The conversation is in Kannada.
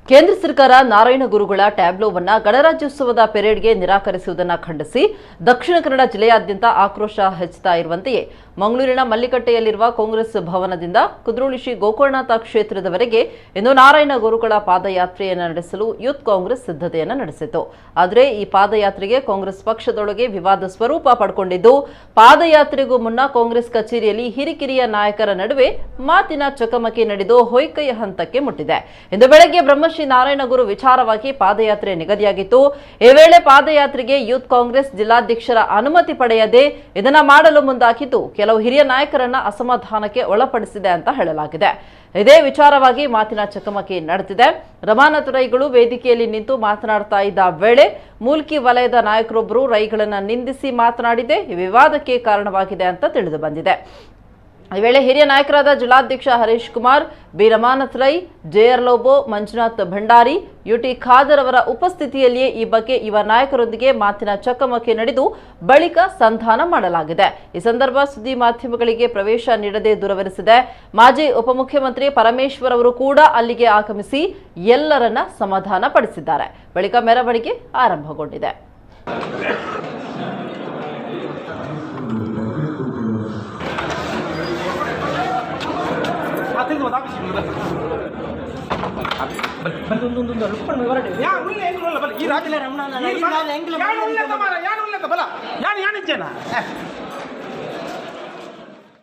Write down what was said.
ಕೇಂದ್ರ ಸರ್ಕಾರ ನಾರಾಯಣ ಗುರುಗಳ ಟ್ಯಾಬ್ಲೋವನ್ನ ಗಣರಾಜ್ಯೋತ್ಸವದ ಪೆರೇಡ್ಗೆ ನಿರಾಕರಿಸುವುದನ್ನು ಖಂಡಿಸಿ ದಕ್ಷಿಣ ಕನ್ನಡ ಜಿಲ್ಲೆಯಾದ್ಯಂತ ಆಕ್ರೋಶ ಹೆಚ್ಚುತ್ತಾ ಇರುವಂತೆಯೇ ಮಂಗಳೂರಿನ ಮಲ್ಲಿಕಟ್ಟೆಯಲ್ಲಿರುವ ಕಾಂಗ್ರೆಸ್ ಭವನದಿಂದ ಕುದ್ರೋಳಿ ಶ್ರೀ ಗೋಕರ್ಣನಾಥ ಕ್ಷೇತ್ರದವರೆಗೆ ಇಂದು ನಾರಾಯಣ ಗುರುಗಳ ಪಾದಯಾತ್ರೆಯನ್ನು ನಡೆಸಲು ಯೂತ್ ಕಾಂಗ್ರೆಸ್ ಸಿದ್ಧತೆಯನ್ನು ನಡೆಸಿತು. ಆದರೆ ಈ ಪಾದಯಾತ್ರೆಗೆ ಕಾಂಗ್ರೆಸ್ ಪಕ್ಷದೊಳಗೆ ವಿವಾದ ಸ್ವರೂಪ ಪಡ್ಕೊಂಡಿದ್ದು, ಪಾದಯಾತ್ರೆಗೂ ಮುನ್ನ ಕಾಂಗ್ರೆಸ್ ಕಚೇರಿಯಲ್ಲಿ ಹಿರಿಕಿರಿಯ ನಾಯಕರ ನಡುವೆ ಮಾತಿನ ಚಕಮಕಿ ನಡೆದು ಹೊಯ್ಕೆಯ ಹಂತಕ್ಕೆ ಮುಟ್ಟಿದೆ. ಇಂದು ಬೆಳಗ್ಗೆ ಬ್ರಹ್ಮಶ್ರೀ ನಾರಾಯಣ ಗುರು ವಿಚಾರವಾಗಿ ಪಾದಯಾತ್ರೆ ನಿಗದಿಯಾಗಿತ್ತು. ಈ ವೇಳೆ ಪಾದಯಾತ್ರೆಗೆ ಯೂತ್ ಕಾಂಗ್ರೆಸ್ ಜಿಲ್ಲಾಧ್ಯಕ್ಷರ ಅನುಮತಿ ಪಡೆಯದೆ ಇದನ್ನ ಮಾಡಲು ಮುಂದಾಗಿದ್ದು, ಕೆಲವು ಹಿರಿಯ ನಾಯಕರನ್ನ ಅಸಮಾಧಾನಕ್ಕೆ ಒಳಪಡಿಸಿದೆ ಅಂತ ಹೇಳಲಾಗಿದೆ. ಇದೇ ವಿಚಾರವಾಗಿ ಮಾತಿನ ಚಕಮಕಿ ನಡೆದಿದೆ. ರಮಾನಾಥ ರೈಗಳು ವೇದಿಕೆಯಲ್ಲಿ ನಿಂತು ಮಾತನಾಡ್ತಾ ಇದ್ದ ವೇಳೆ ಮೂಲ್ಕಿ ವಲಯದ ನಾಯಕರೊಬ್ಬರು ರೈಗಳನ್ನ ನಿಂದಿಸಿ ಮಾತನಾಡಿದೆ ಈ ವಿವಾದಕ್ಕೆ ಕಾರಣವಾಗಿದೆ ಅಂತ ತಿಳಿದು ಬಂದಿದೆ. ಈ ವೇಳೆ ಹಿರಿಯ ನಾಯಕರಾದ ಜಿಲ್ಲಾಧ್ಯಕ್ಷ Harish Kumar, B Ramanath Rai, JR Lobo, Manjunath Bhandari, UT Khader ಅವರ ಉಪಸ್ಥಿತಿಯಲ್ಲಿಯೇ ಈ ಬಗ್ಗೆ ಯುವ ನಾಯಕರೊಂದಿಗೆ ಮಾತಿನ ಚಕಮಕಿ ನಡೆದು ಬಳಿಕ ಸಂಧಾನ ಮಾಡಲಾಗಿದೆ. ಈ ಸಂದರ್ಭ ಸುದ್ದಿ ಮಾಧ್ಯಮಗಳಿಗೆ ಪ್ರವೇಶ ನೀಡದೆ ದೂರವಿರಿಸಿದೆ. ಮಾಜಿ ಉಪಮುಖ್ಯಮಂತ್ರಿ ಪರಮೇಶ್ವರ್ ಅವರು ಕೂಡ ಅಲ್ಲಿಗೆ ಆಗಮಿಸಿ ಎಲ್ಲರನ್ನ ಸಮಾಧಾನ ಪಡಿಸಿದ್ದಾರೆ. ಬಳಿಕ ಮೆರವಣಿಗೆ ಆರಂಭಗೊಂಡಿದೆ. ಈ